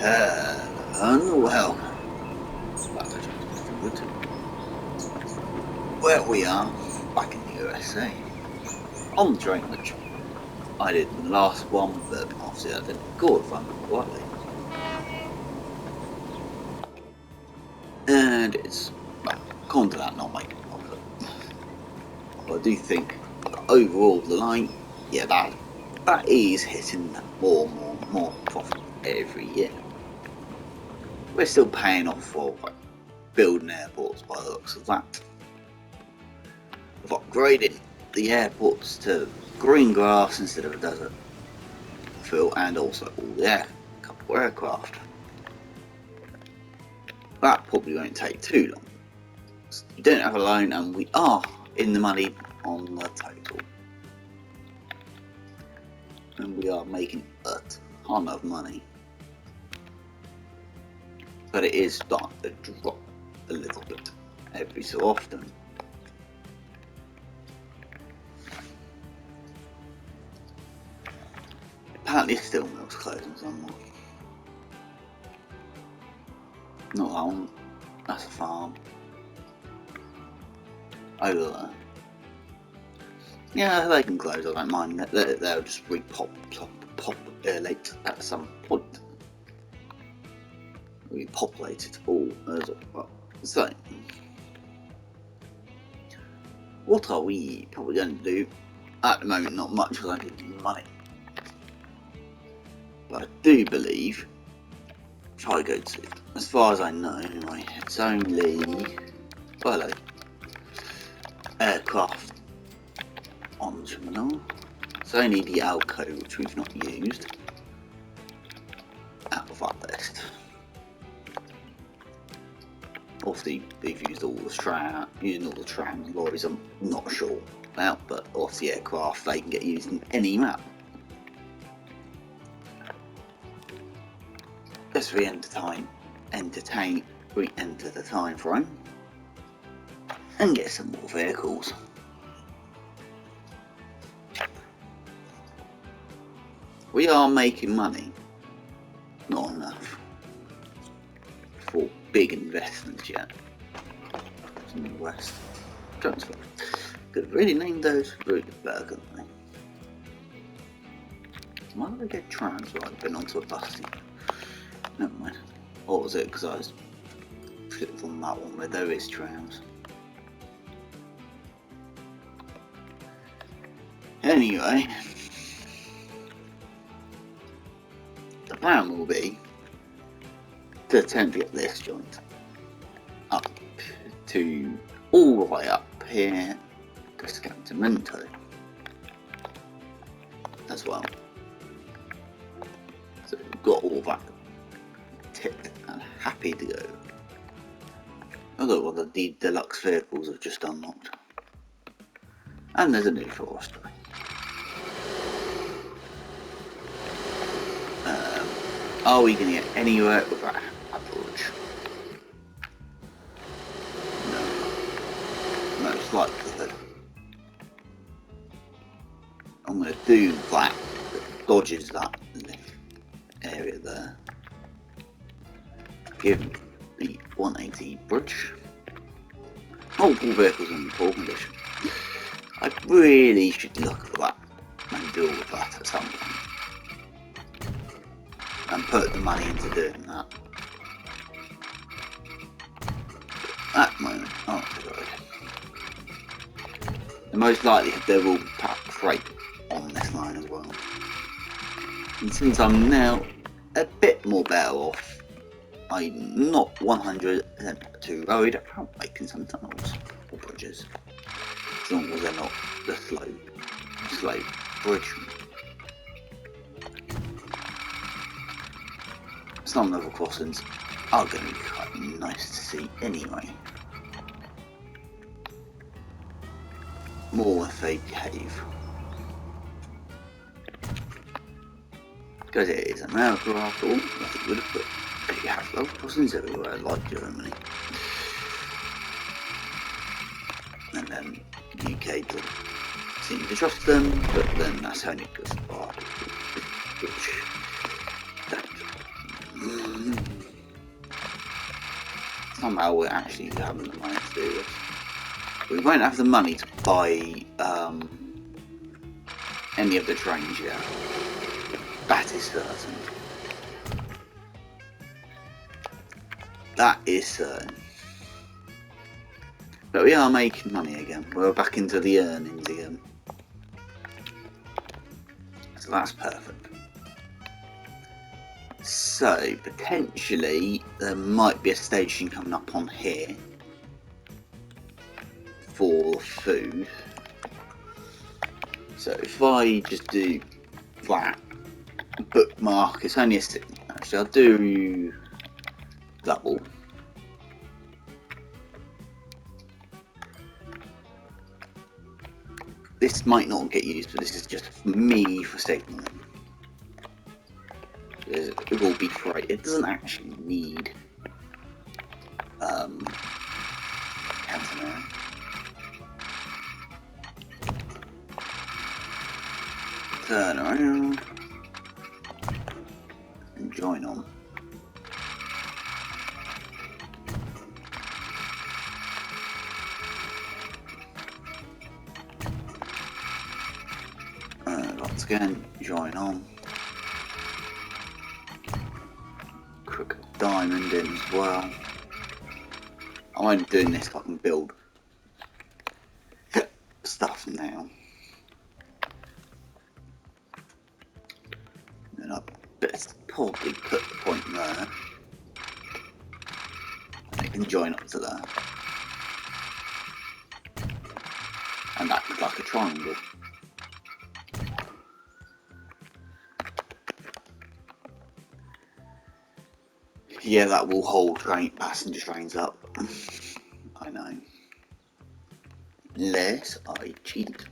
Well, where we are, back in the USA, on the train which I did the last one, but obviously I didn't record if I remember rightly. And it's, well, according to that, not making a profit. But I do think, overall, the line, yeah, that is hitting more profit every year. We're still paying off for building airports by the looks of that. We've upgraded the airports to green grass instead of a desert feel, and also all the couple aircraft. That probably won't take too long. You don't have a loan, and we are in the money on the total. And we are making a ton of money. But it is starting to drop a little bit every so often. Apparently steel mill's closing somewhere. Not that one. That's a farm. Over there. Yeah, they can close, I don't mind. They'll just repopulate at some point. Repopulate it all as well. So, what are we probably going to do? At the moment, not much because I need money. But I do believe, try to go to, as far as I know anyway, it's only, well, aircraft on the terminal. It's only the Alco which we've not used out of that list. Obviously, we've used all the trams, lorries I'm not sure about, but obviously aircraft, they can get used in any map. Let's re-enter the time frame and get some more vehicles. We are making money, not enough for big investments yet. From the West transfer. Could have really named those really better, couldn't they? Why did I get trams while I've been onto a bus? Never mind. Or was it because I was flipped on that one where there is trams? Anyway, the plan will be to attempt to get this joint up to all the way up here to Scantamento as well. So we've got all that tipped and happy to go. Although the deluxe vehicles have just unlocked. And there's a new forestry. Are we going to get anywhere with that approach? No. Most likely. I'm going to do that dodges that area there. Give the 180 bridge. Multiple vehicles in poor condition. I really should look at that and deal with that at some point. And put the money into doing that. At the moment, oh god. The most likely they will pack freight on this line as well. And since I'm now a bit more better off, I'm not 100% too worried about making some tunnels or bridges. As long as they're not the slow bridge. Some level crossings are going to be quite nice to see anyway. More if they behave. Because it is America after all, nothing would have put you have level crossings everywhere like Germany. And then the UK doesn't seem to trust them, but then that's only because of which don't. somehow we're actually having the money to do this. We won't have the money to buy any of the trains yet. That is certain. That is certain. But we are making money again. We're back into the earnings again. So that's perfect. So, potentially, there might be a station coming up on here for food. So, if I just do that, bookmark, it's only a signal. Actually, I'll do double. This might not get used, but this is just for me for signaling. It will be free. It doesn't actually need Casimir. Turn around and join on. Once again, join on. Quick diamond in as well. I'm only doing this so I can build stuff now. And I best probably put the point there. And it can join up to there. And that looks like a triangle. Yeah, that will hold passenger trains up. I know. Unless I cheat.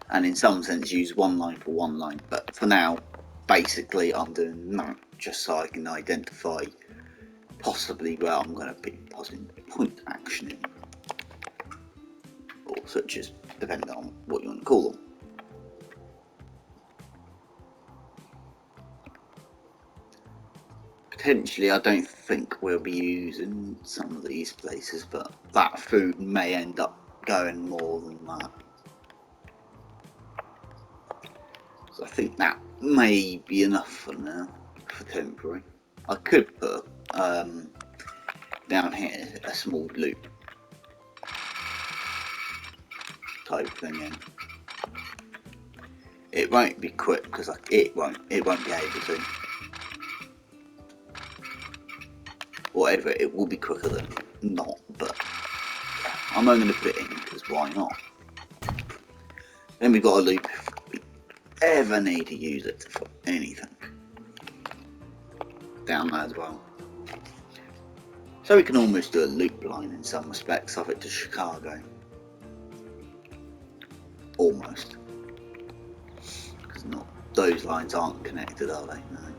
And in some sense use one line for one line. But for now, basically I'm doing that just so I can identify possibly where I'm going to be putting point action in. Or such as, depending on what you want to call them. Potentially, I don't think we'll be using some of these places, but that food may end up going more than that. So I think that may be enough for now, for temporary. I could put down here a small loop type thing in. It won't be quick because it won't be able to. Whatever, it will be quicker than not, but I'm only going to put it in because why not? Then we've got a loop if we ever need to use it for anything. Down there as well. So we can almost do a loop line in some respects of it to Chicago. Almost. Because not those lines aren't connected, are they? No.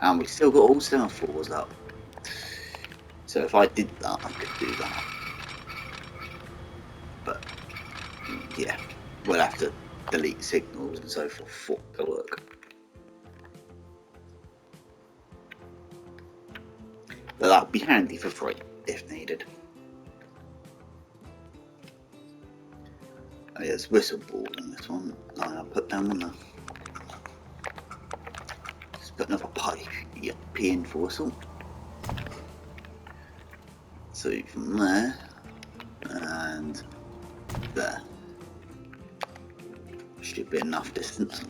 And we've still got all semaphores up. So if I did that, I could do that. But yeah, we'll have to delete signals and so forth for it to work. But that would be handy for free if needed. Oh, yeah, there's whistleboard in this one. I'll put down on there. Just put another pipe. Yep, P in for whistle. So from there and there should be enough distance.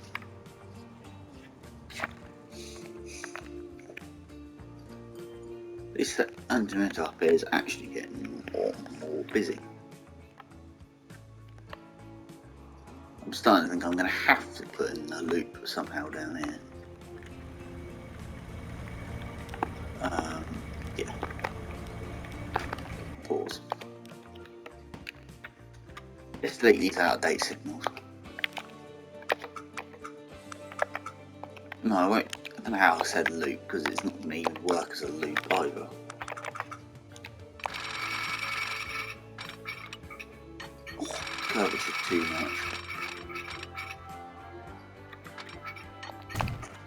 This antimatter up here is actually getting more and more busy. I'm starting to think I'm going to have to put in a loop somehow down here. Yeah. Pause. Let's delete these out of date signals. No, I won't. I don't know how I said loop because it's not going to even work as a loop either. Oh, curvature too much.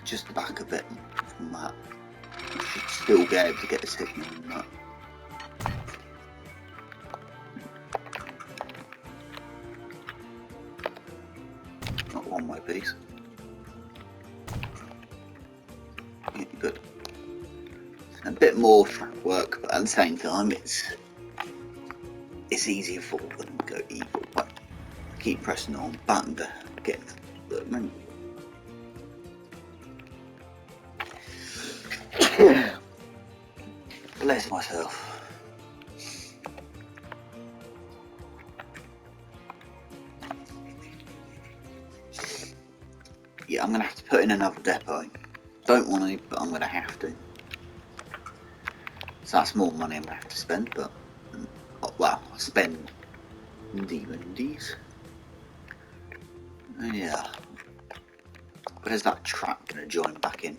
Just back a bit from that. I should still be able to get a signal on that. please. Yeah, good. A bit more track work, but at the same time, it's easier for them to go evil. But keep pressing on button to get the moment. Bless myself. Yeah, I'm gonna have to put in another depot. Don't want to, but I'm gonna have to. So that's more money I'm gonna have to spend, but well, I spend Wendy's. Yeah. Where's that track gonna join back in?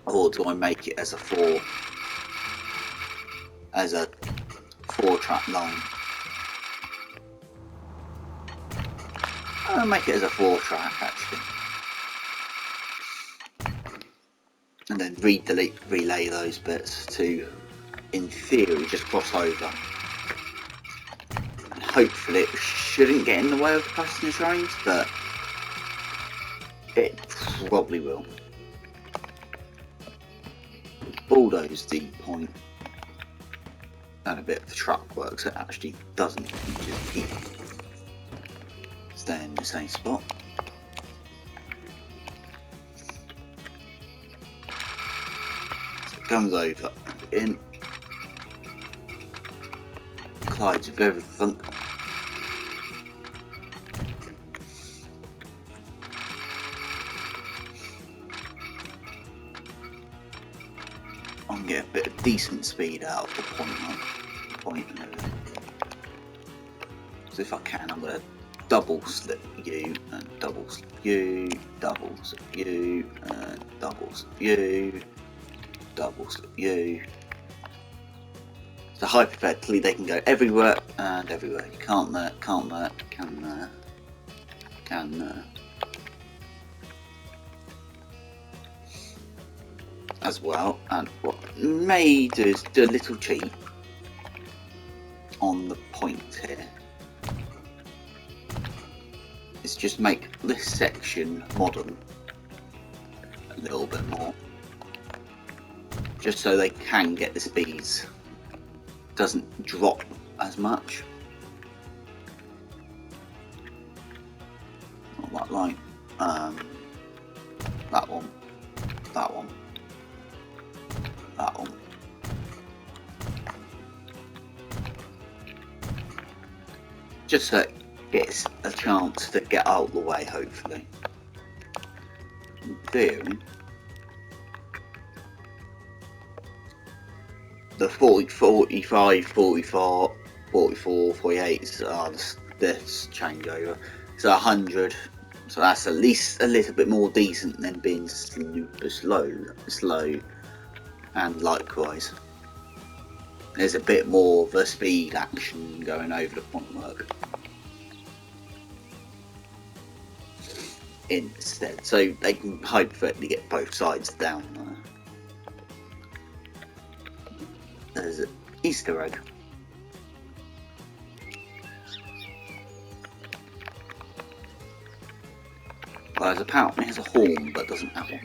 Or do I make it as a four track line? I'll make it as a 4 track actually. And then relay those bits to, in theory, just cross over. And hopefully it shouldn't get in the way of the passenger trains, but it probably will. Bulldoze the point and a bit of the truck work, so it actually doesn't just keep staying in the same spot. So it comes over in, collides with everything. I'm getting a bit of decent speed out of the point and everything. So if I can, I'm going to double slip you and double slip you, double slip you and double slip you, double slip you. So hypothetically they can go everywhere and everywhere. Can't there, can't there, can there, can there. As well, and what may do is do a little cheat on the point here. Is just make this section modern a little bit more, just so they can get the speeds. Doesn't drop as much. Not that line. That one. That one. That one. Just so it gets a chance to get out of the way, hopefully. In theory, the 40, 45, 44, 44, 48 are this changeover. So 100. So that's at least a little bit more decent than being super slow. And likewise, there's a bit more of a speed action going over the point work instead, so they can hypothetically get both sides down there. There's an Easter egg. Well, apparently it has a horn but doesn't have one.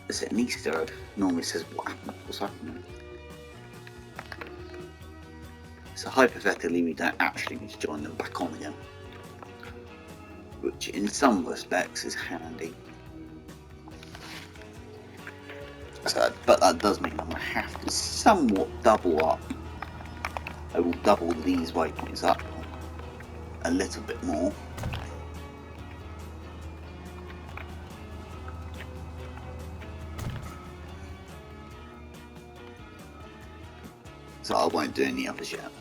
Is it an Easter egg? Normally says what's happening. So hypothetically we don't actually need to join them back on again, which in some respects is handy. So, but that does mean I'm going to have to somewhat double up. I will double these waypoints up a little bit more. So I won't do any others yet.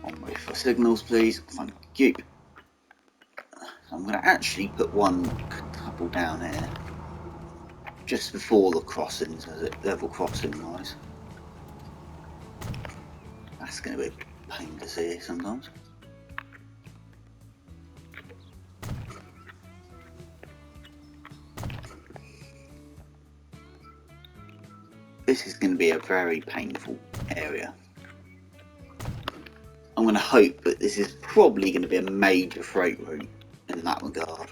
On wait for signals, please. Thank you. I'm going to actually put one couple down here, just before the crossings, as it level crossing wise. That's going to be a pain to see sometimes. This is going to be a very painful area. I'm going to hope that this is probably going to be a major freight route in that regard.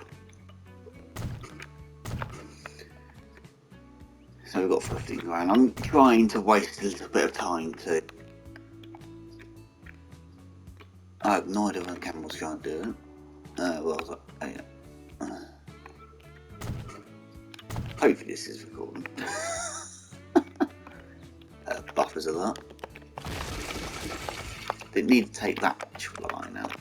So we've got 15 grand. I'm trying to waste a little bit of time to... I have no idea when the camera's trying to do it. Hopefully this is recording. Buffers of that. Didn't need to take that actual line out.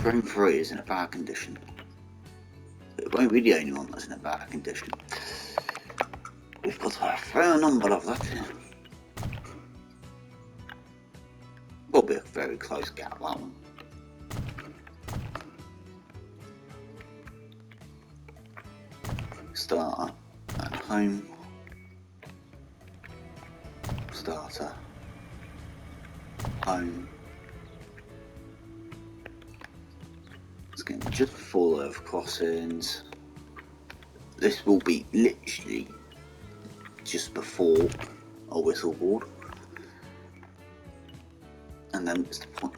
Frame 3 is in a bad condition. It won't be the only one that's in a bad condition. We've got a fair number of that here. Will be a very close gap, that one. Starter and home. Starter. Home. It's going to be just full of crossings. This will be literally just before a whistle board. And then it's the point.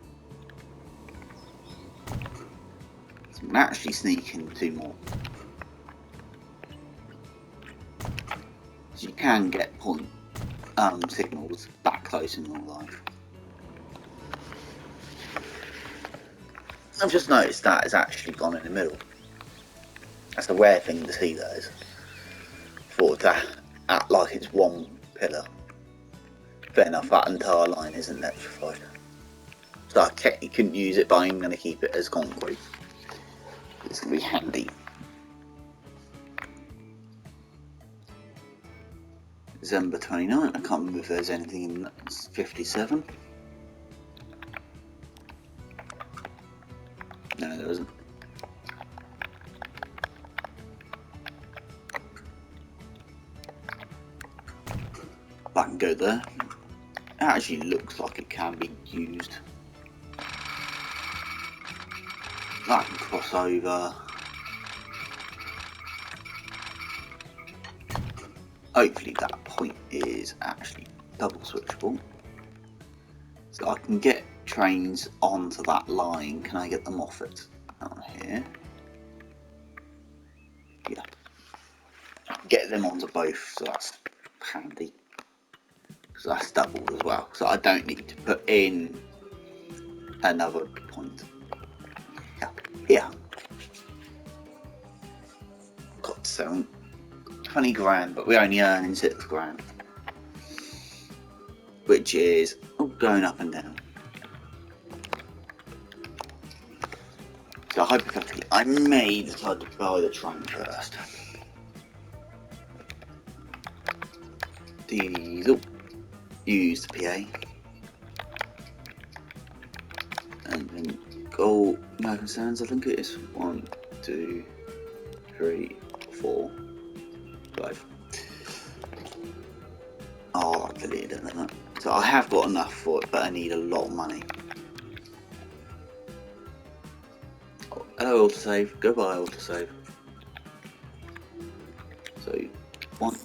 So I'm actually sneaking 2 more. So you can get point signals that close in real life. I've just noticed that it's actually gone in the middle. That's a rare thing to see, those. For it to act like it's one pillar. Fair enough, that entire line isn't electrified. So I technically couldn't use it, but I'm going to keep it as concrete. It's going to be handy. December 29, I can't remember if there's anything in 57. No, there isn't. I can go there. It actually looks like it can be used. That can cross over. Hopefully that point is actually double switchable. So I can get trains onto that line. Can I get them off it? On here. Yeah. Get them onto both, so that's handy. So that's doubled as well. So I don't need to put in another point. Yeah. Got 20 grand, but we're only earning 6 grand. Which is going up and down. So hypothetically, I may decide to buy the train first. Diesel. Use the PA. And then go no concerns, I think it is 1, 2, 3, 4, 5. Oh, I deleted it, didn't I? So I have got enough for it, but I need a lot of money. Hello, autosave. Goodbye, autosave. So 1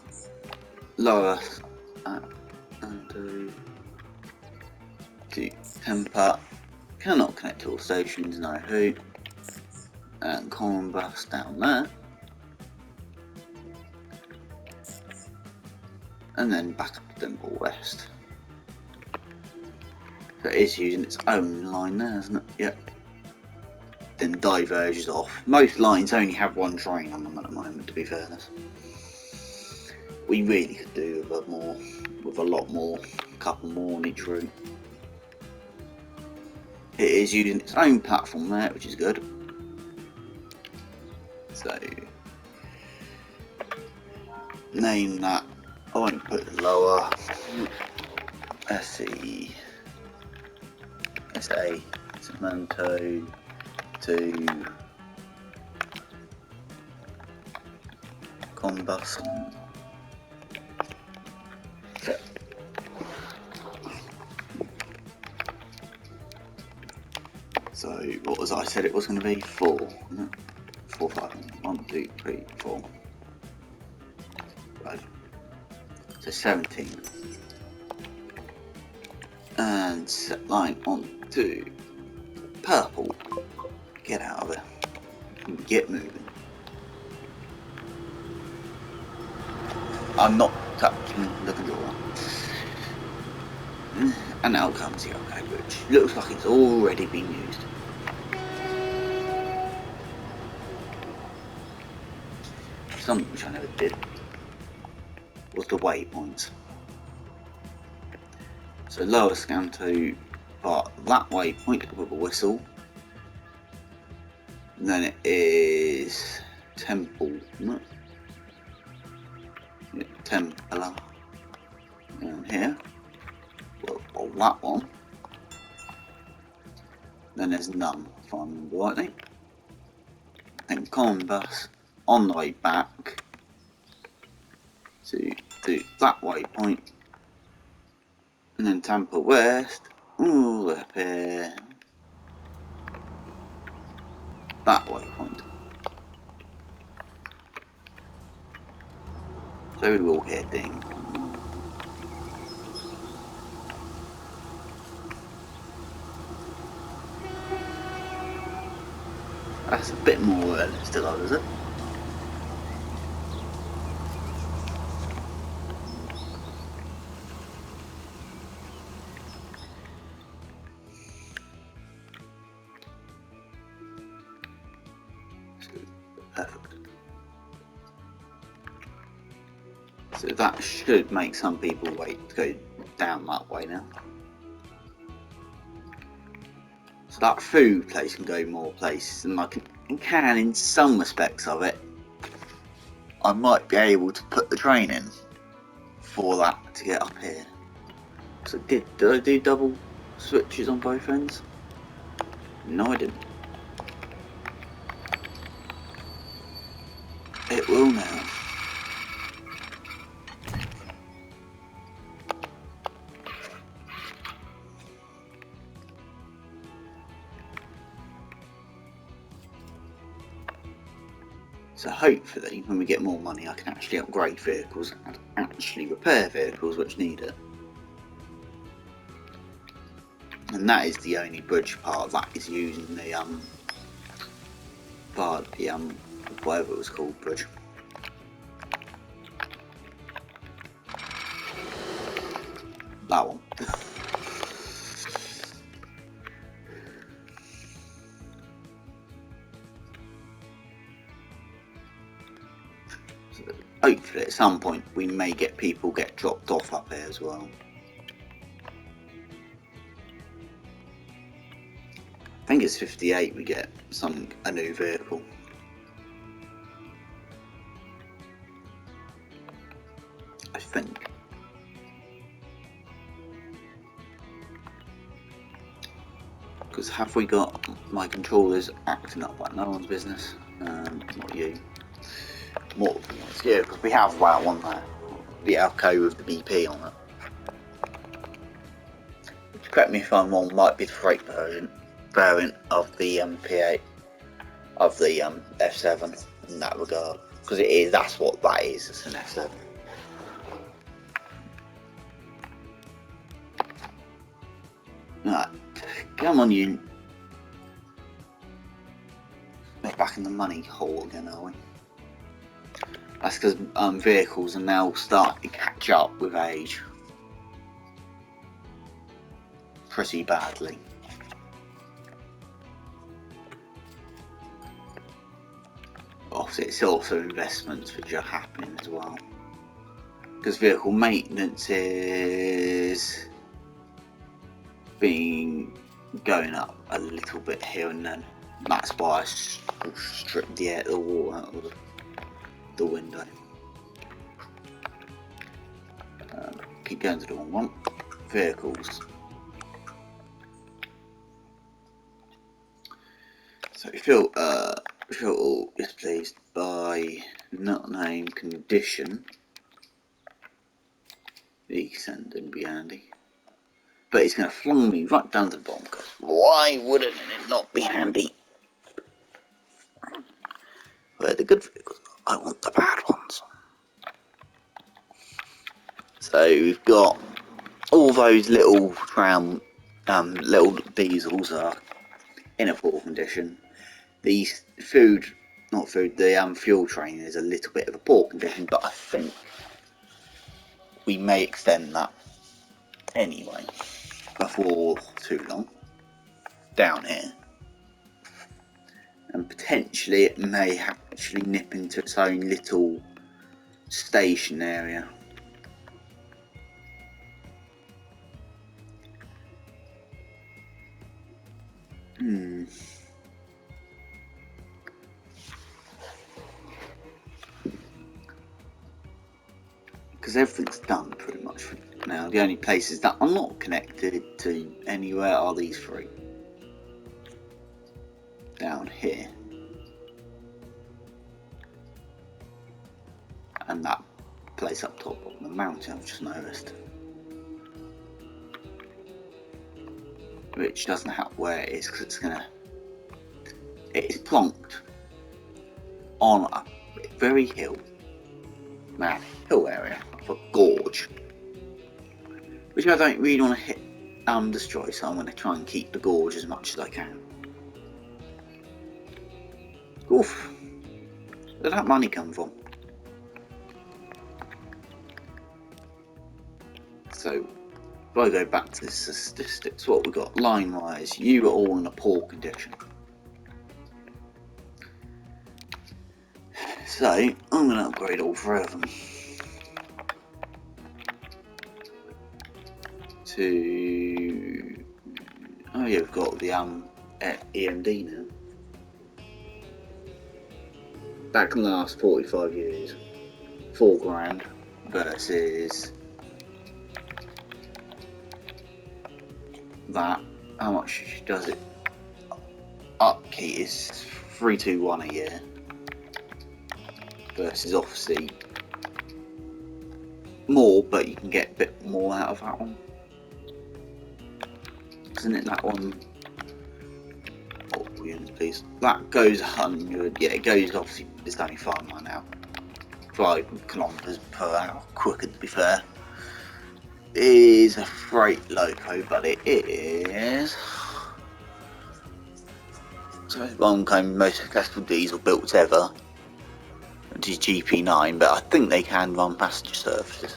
lower and 2 temper. Cannot connect to all stations, no who. And common bus down there. And then back up to Dimble West. So it is using its own line there, isn't it? Yep. Then diverges off. Most lines only have 1 train on them at the moment, to be fairness. We really could do with a lot more, a couple more on each route. It is using its own platform there, which is good. So, name that. I won't put it lower. SE, SA, Cemento to Combus. So what was I said it was going to be? 4, no? 4, 5, 1, 2, 3, 4, 5. So 17. And set line on to purple. Get out of there. And get moving. I'm not touching the controller. And now comes the OK, which looks like it's already been used. Something which I never did was the waypoints. So lower scan to but that waypoint with a whistle. And then it is Temple. No. Yeah, Templar. Down here. Well, that one. Then there's none, if I remember rightly. Then common bus on the way back to do that waypoint. And then Tampa West, all up here, that waypoint. So we will hear ding. That's a bit more still on, is it? Perfect. So that should make some people wait to go down that way now. So that food place can go more places, and I can in some respects of it. I might be able to put the train in for that to get up here. So did I do double switches on both ends? No, I didn't. It will now. So hopefully when we get more money I can actually upgrade vehicles and actually repair vehicles which need it. And that is the only bridge part that is using the whatever it was called, bridge. That one. So hopefully at some point we may get people get dropped off up here as well. I think it's 58 we get a new vehicle. I think. Because have we got my controllers acting up like no one's business? Not you. More than once. Yeah, because we have that one there. The Alco with the BP on it. Which, correct me if I'm wrong, might be the freight variant of the P8 of the F7 in that regard. Because it is, that's what that is, it's an F7. Right, come on you. We're back in the money hole again, are we? That's because vehicles are now starting to catch up with age. Pretty badly. Obviously, it's also investments which are happening as well. Because vehicle maintenance is going up a little bit here and then. That's why I stripped the water out of the window. Keep going to the wrong one. Vehicles. So filter displayed by not name condition. Descend and be handy. But it's going to flung me right down to the bottom, because why wouldn't it not be handy? Where are the good vehicles? I want the bad ones. So we've got all those little little diesels are in a poor condition. The fuel train is a little bit of a poor condition, but I think we may extend that anyway before too long down here, and potentially it may actually nip into its own little station area. Because everything's done pretty much now. The only places that are not connected to anywhere are these three down here, and that place up top on the mountain I've just noticed, which doesn't have where it is because it is plonked on a very hill area of a gorge, which I don't really want to hit destroy, so I'm going to try and keep the gorge as much as I can. Oof, where did that money come from? So if I go back to the statistics, what we got line wise, you are all in a poor condition. So I'm going to upgrade all three of them to, oh yeah, we've got the EMD now. That can last 45 years, 4 grand versus that. How much does it? Upkeep is 321 a year versus obviously more, but you can get a bit more out of that one, isn't it? That one, oh, please. That goes 100. Yeah, it goes, obviously it's only 5 miles now, 5 kilometers per hour quicker, to be fair. It is a freight loco, but it is, so it's one kind of most successful diesel built ever. It is GP9, but I think they can run passenger services.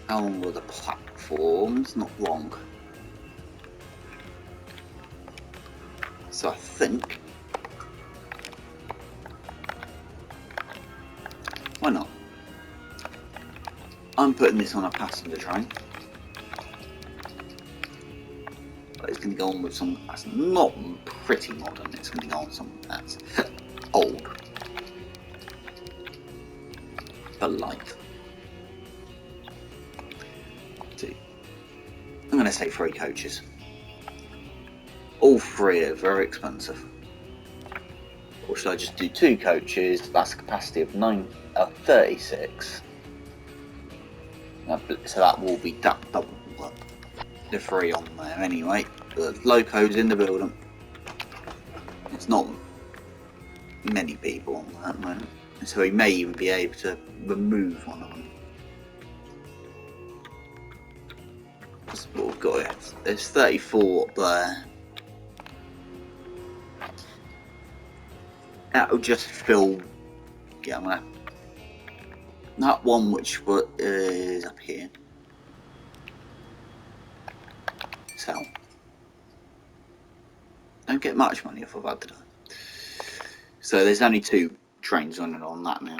How long were the platforms? Not long. So I think, why not? I'm putting this on a passenger train. But it's going to go on with something that's not pretty modern. It's going to go on something that's old, but light. I'm going to say 3 coaches. All 3 are very expensive. Or should I just do 2 coaches? That's a capacity of 36. So that will be double the 3 on there anyway. The locos in the building. It's not many people on that at the moment, so we may even be able to remove one of them. That's what we've got here. There's 34 up there. That'll just fill. Yeah, I'm gonna. That one which is up here. Sell. Don't get much money off of that today. So there's only 2 trains running on that now,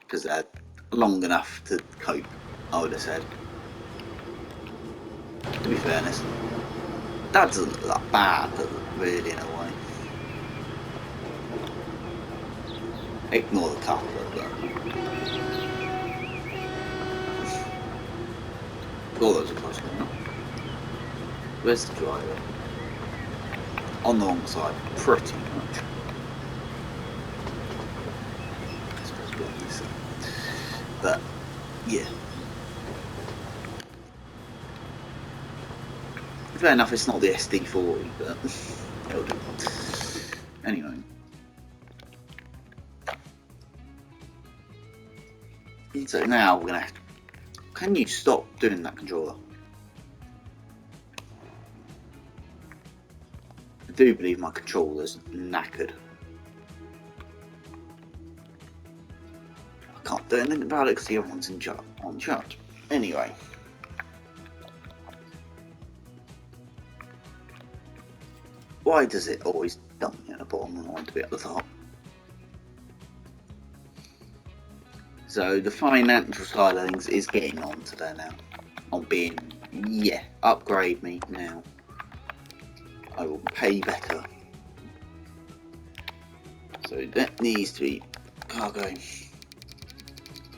because they're long enough to cope, I would have said. To be fairness, that doesn't look that bad, really, in a way. Ignore the car, but all those are close enough. Where's the driver? On the wrong side, pretty much. I suppose we're on this side. But yeah. Fair enough, it's not the SD40, but it'll do. Anyway. So now we're gonna have to... Can you stop doing that, controller? I do believe my controller's knackered. I can't do anything about it because the other one's on charge. Anyway. Why does it always dump me at the bottom when I want to be at the top? So the financial side of things is getting on to there now. On being, yeah, upgrade me now. I will pay better. So that needs to be cargo.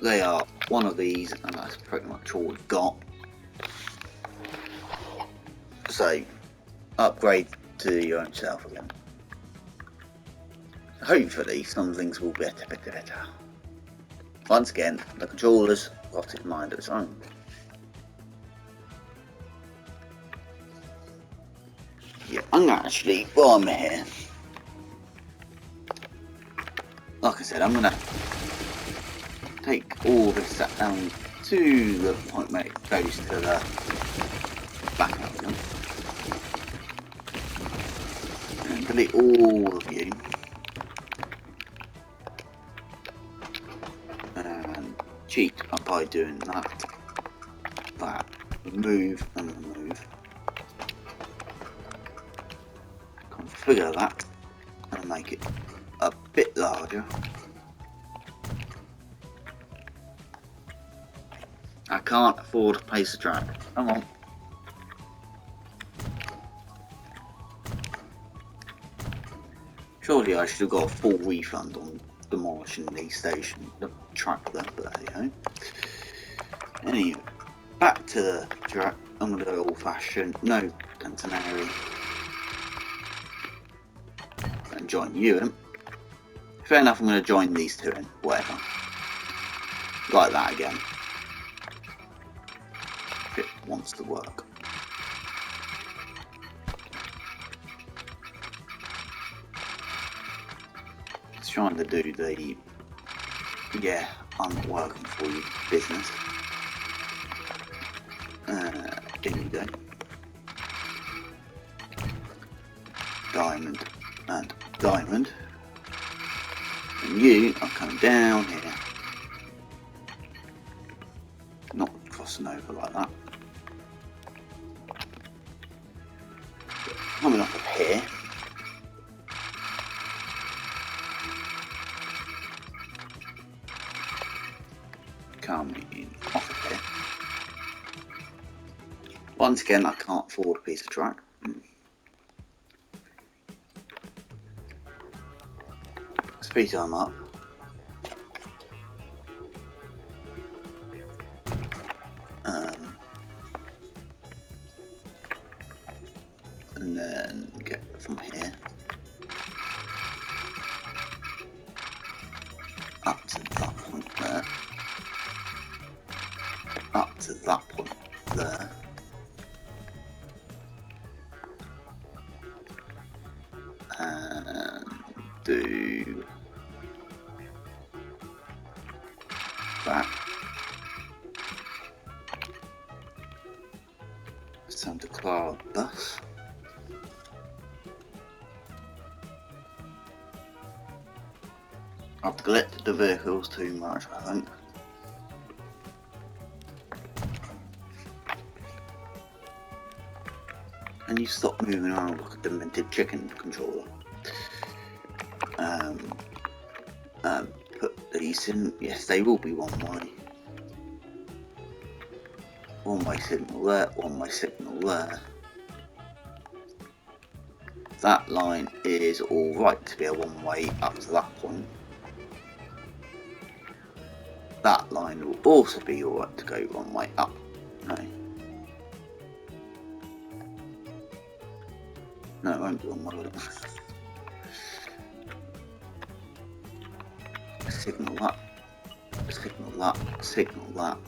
They are one of these, and that's pretty much all we've got. So upgrade to your own self again. Hopefully some things will be better. Once again, the controller's got its mind of its own. Yeah, I'm gonna actually, while I'm here, like I said, I'm gonna take all this down to the point where it goes to the back up again. And delete all of you. And cheat up by doing that. Remove and remove. Configure that and make it a bit larger. I can't afford to place a track. Come on. Surely I should have got a full refund on demolishing the station, the track there, but there you go. Anyway, back to the track. I'm going to go old fashioned, no Centenary. And join you in. Fair enough, I'm going to join these two in, whatever. Like that again. If it wants to work. It's trying to do the, yeah, I'm not working for you business. Here we go. Diamond and diamond. And you are coming down here. Not crossing over like that. Coming up here. Coming off of here. Once again, I can't afford a piece of track. Speed time up. And then get from here up to that point there. Up to that point there. And do that. It's time to clear our bus. I've collected the vehicles too much, I think. And you stop moving around like a demented chicken, controller. Put these in. Yes, they will be one way. One way signal there, one way signal there. That line is alright to be a one way up to that point. That line will also be alright to go one way up. No. No, it won't be one way. Signal that. Signal that. Signal that.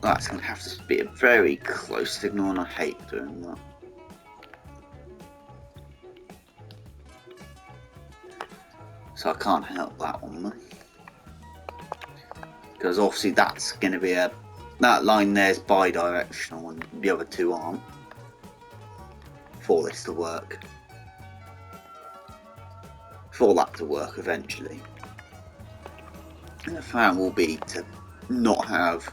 That's going to have to be a very close signal, and I hate doing that. So I can't help that one, because obviously that's going to be that line there's bi-directional and the other two aren't, for this to work, for that to work eventually. And the plan will be to not have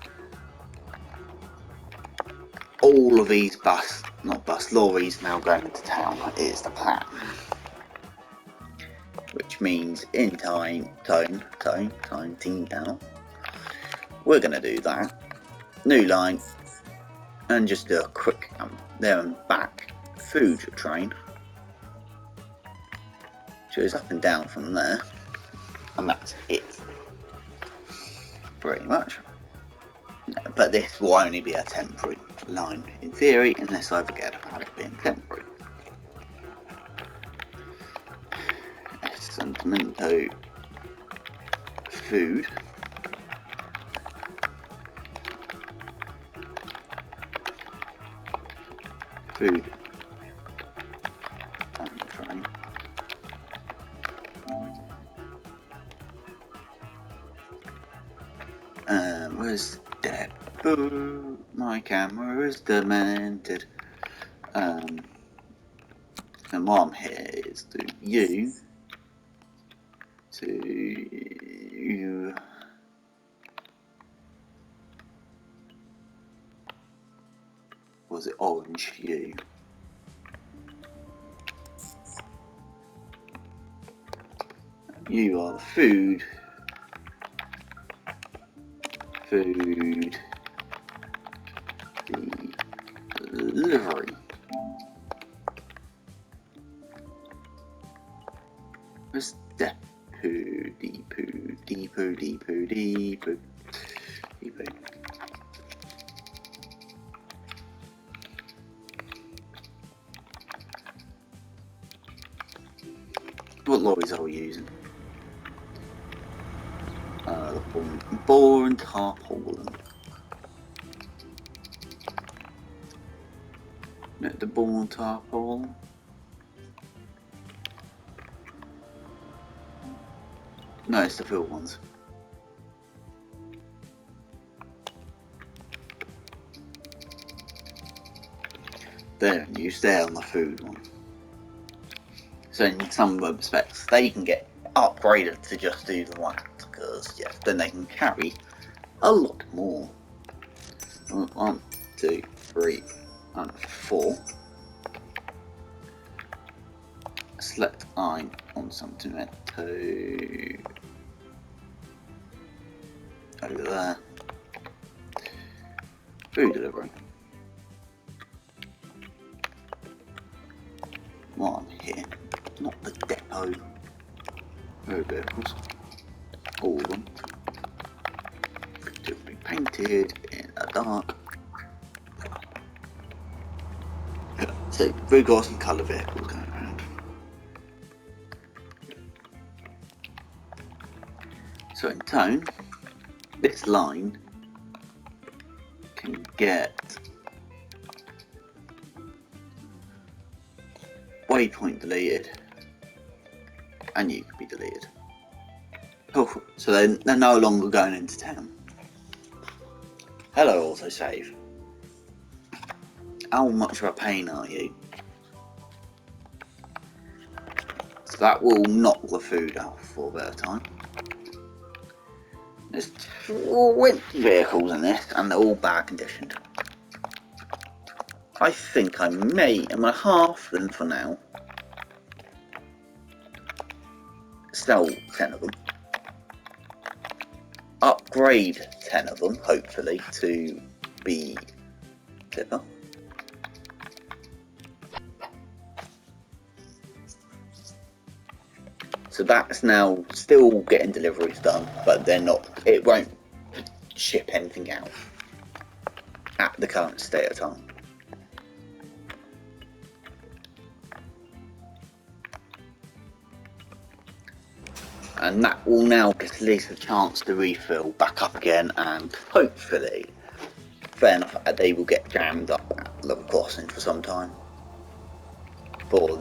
all of these lorries now going into town, is the plan. Which means in time, we're going to do that. New line, and just do a quick there and back food train. So it's up and down from there, and that's it. Pretty much. But this will only be a temporary line in theory, unless I forget about it being temporary. Sentimento food. Food. Train. Where's Depot? My camera is demented. And what I'm here is to you. Was it orange hue? You are the food delivery. Where's Depot? Depot. What lorries are we using? The bore and tarpaulin. No, the bore and tarpaulin. No, it's the fill ones. They're in use there on the food one. So in some respects, they can get upgraded to just do the one, because yes, then they can carry a lot more. 1, 2, 3, and 4. Select line on something to over there. Food delivery. While I'm here, not the depot. Road vehicles. All of them. To be painted in a dark. So we've got some colour vehicles going around. So in tone, this line can get waypoint deleted, and you can be deleted. Oh, so they're no longer going into town. Hello, autosave. How much of a pain are you? So that will knock the food out for a bit of time. There's 20 vehicles in this, and they're all bad conditioned. I think I'm gonna half them for now. Sell 10 of them. Upgrade 10 of them, hopefully, to be tipper. So that's now still getting deliveries done, but they're not. It won't ship anything out at the current state of time. And that will now get at least a chance to refill back up again, and hopefully, fair enough, they will get jammed up at level crossing for some time. For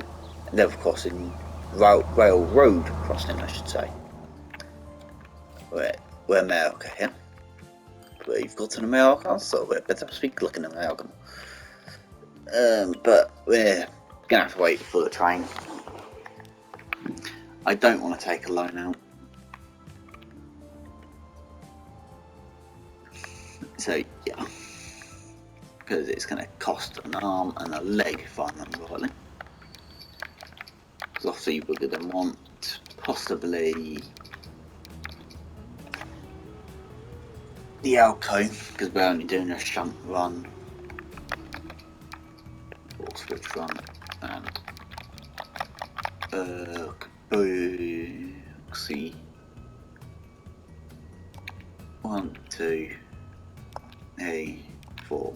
level crossing railroad crossing, I should say. We're America here. We've got an America, so we better speak like an American. But we're gonna have to wait for the train. I don't want to take a loan out. So yeah, because it's going to cost an arm and a leg if I remember rightly. Because obviously we're going to want possibly the Alco, because we're only doing a shunt run or switch run, and see 1, 2, 3, 4.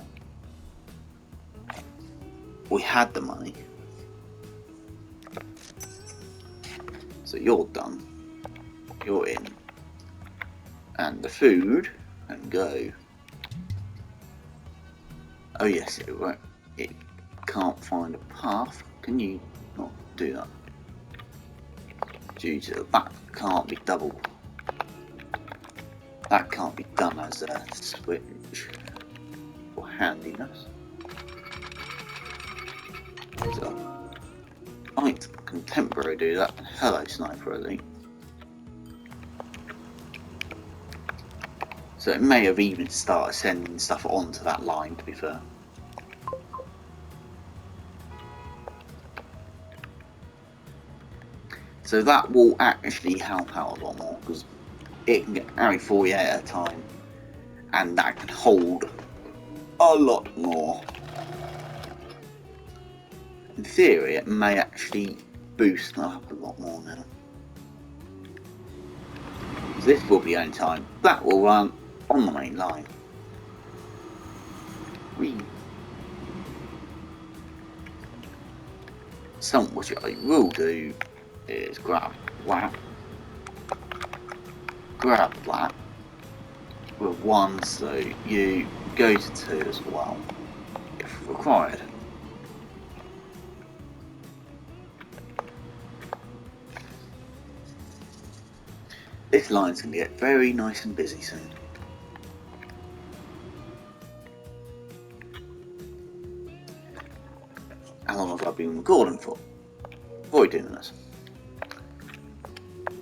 We had the money, so you're done, you're in, and the food and go. Oh yes, it won't. It can't find a path. Can you not do that? Due to that can't be double. That can't be done as a switch for handiness. So, might contemporary do that. Hello, Sniper Elite. So it may have even started sending stuff onto that line, to be fair. So that will actually help out a lot more, because it can carry 48 at a time, and that can hold a lot more. In theory, it may actually boost up a lot more now. This will be only time that will run on the main line. Something which I will do is grab that with 1, so you go to 2 as well if required. This line's going to get very nice and busy soon. How long have I been recording for? Avoid doing this.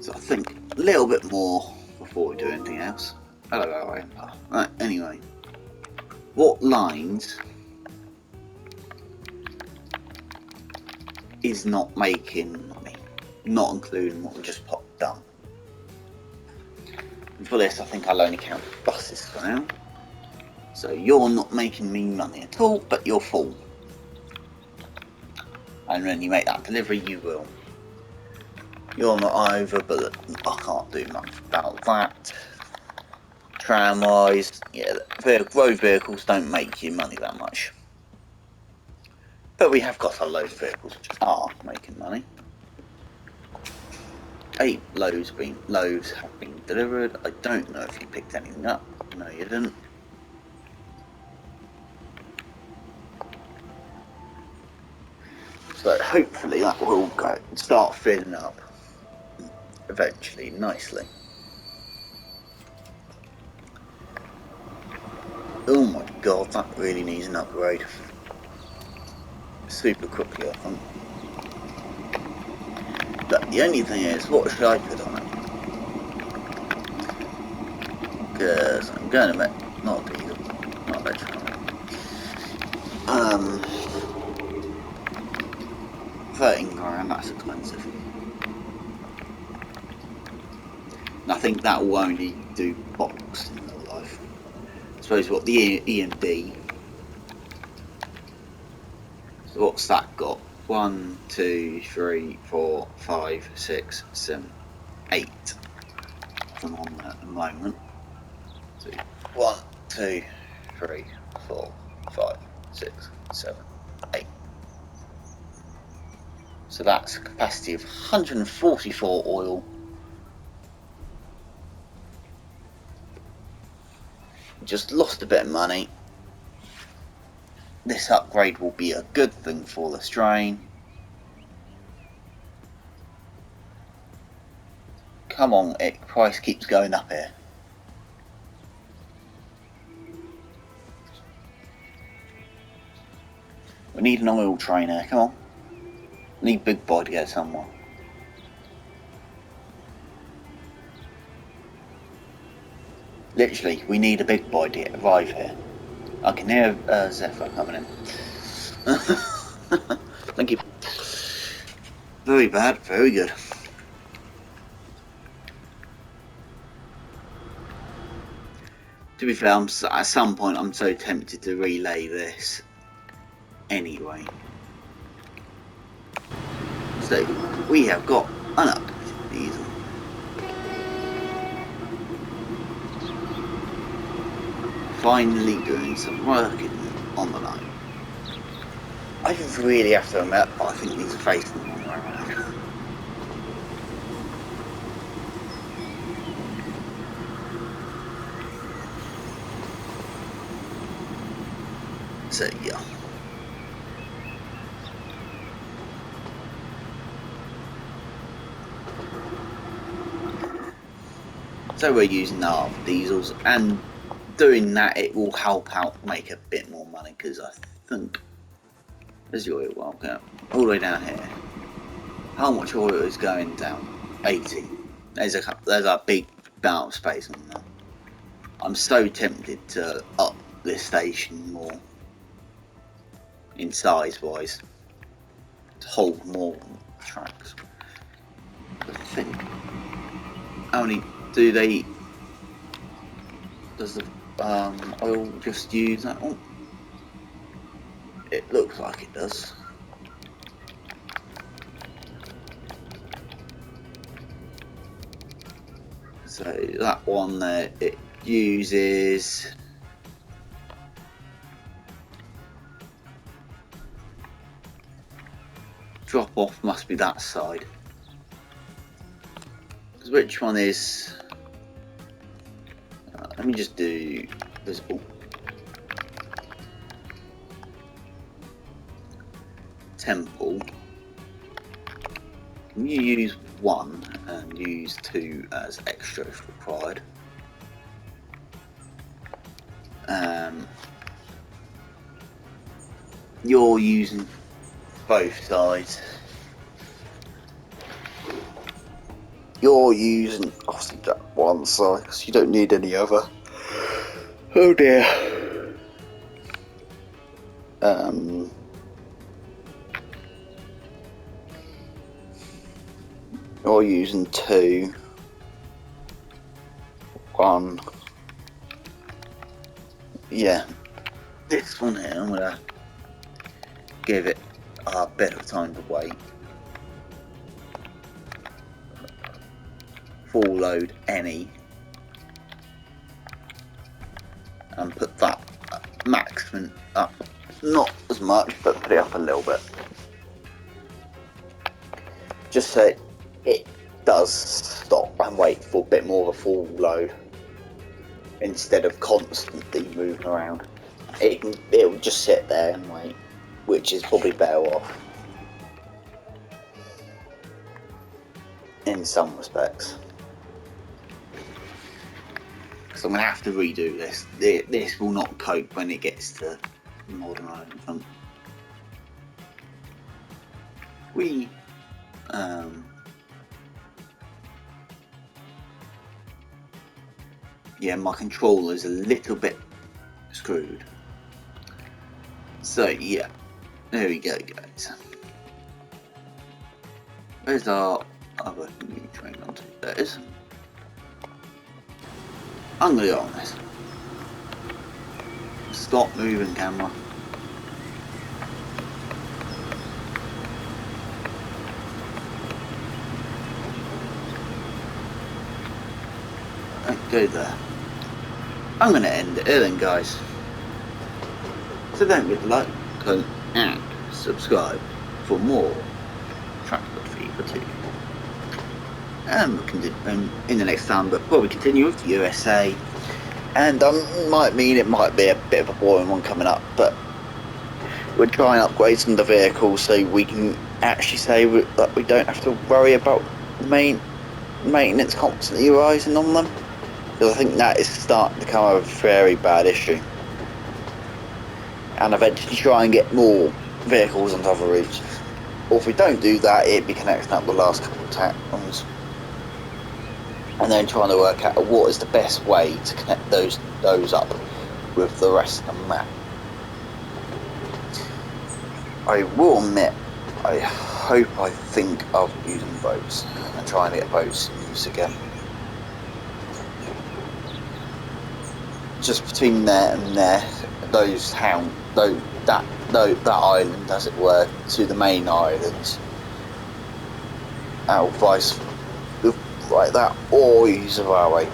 So I think a little bit more before we do anything else. Hello, Empire. Right, anyway. What lines is not making money? Not including what we just popped down. And for this, I think I'll only count buses for now. So you're not making me money at all, but you're full. And when you make that delivery, you will. You're not over, but I can't do much about that. Tramwise, yeah, road vehicles don't make you money that much. But we have got a load of vehicles which are making money. 8 loads have been delivered. I don't know if you picked anything up. No, you didn't. So hopefully that will start filling up eventually nicely. Oh my god, that really needs an upgrade. Super quickly, I think. But the only thing is, what should I put on it? Because I'm going to make not diesel, not electrical. 13 grand, that's expensive. And I think that will only do box in real life. I suppose what the EMD. So what's that got? 1, 2, 3, 4, 5, 6, 7, 8 of them on there at the moment. So 1, 2, 3, 4, 5, 6, 7, 8. So that's a capacity of 144 oil. Just lost a bit of money. This upgrade will be a good thing for the strain. Come on, price keeps going up here. We need an oil trainer, come on. We need Big Boy to get somewhere. Literally, we need a Big Boy to arrive here. I can hear Zephyr coming in. Thank you. Very bad, very good. To be fair, at some point I'm so tempted to relay this anyway. So we have got an updated diesel. Finally doing some work on the line. I really have to admit, I think these are facing the wrong way around. So yeah. So we're using our diesels, and doing that it will help out make a bit more money, because I think there's your oil well go all the way down here. How much oil is going down? 80. There's a big amount of space on that. I'm so tempted to up this station more in size wise to hold more tracks. I think how many do they? Does the oil just use that one? It looks like it does. So that one there, it uses drop off must be that side. Which one is? Let me just do visible. Temple. Can you use one and use two as extra if required? You're using both sides. You're using obviously that one side because you don't need any other. Oh dear. You're using two. One. Yeah. This one here, I'm gonna give it a bit of time to wait. Full load any. And put that maximum up. Not as much, but put it up a little bit. Just so it does stop and wait for a bit more of a full load instead of constantly moving around. It will just sit there and wait, which is probably better off in some respects. Because I'm going to have to redo this. This will not cope when it gets to modern Ireland. Yeah, my controller is a little bit screwed. So yeah, there we go, guys. Where's our other new train onto? There it is. I'm gonna go on this. Stop moving, camera. Right, go there. I'm gonna end it here then, guys. So don't forget to like, comment and subscribe for more Transport Fever 2. And we'll continue in the next time, but probably continue with the USA. And might mean it might be a bit of a boring one coming up, but we'll try and upgrade some of the vehicles so we can actually say that we don't have to worry about the main maintenance constantly rising on them, because I think that is starting to become a very bad issue. And eventually try and get more vehicles onto other routes. Or if we don't do that, it'd be connecting up the last couple of towns, and then trying to work out what is the best way to connect those up with the rest of the map. I will admit, I think of using boats and trying to get boats in use again. Just between there and there, that island, as it were, to the main islands, or vice like that, or use a railway.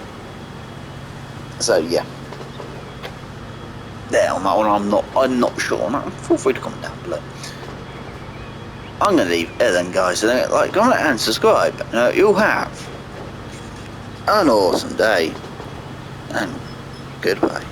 So yeah, there on that one, I'm not sure on that one. Feel free to comment down below. I'm going to leave it there then, guys. So like, comment and subscribe. You'll have an awesome day, and goodbye.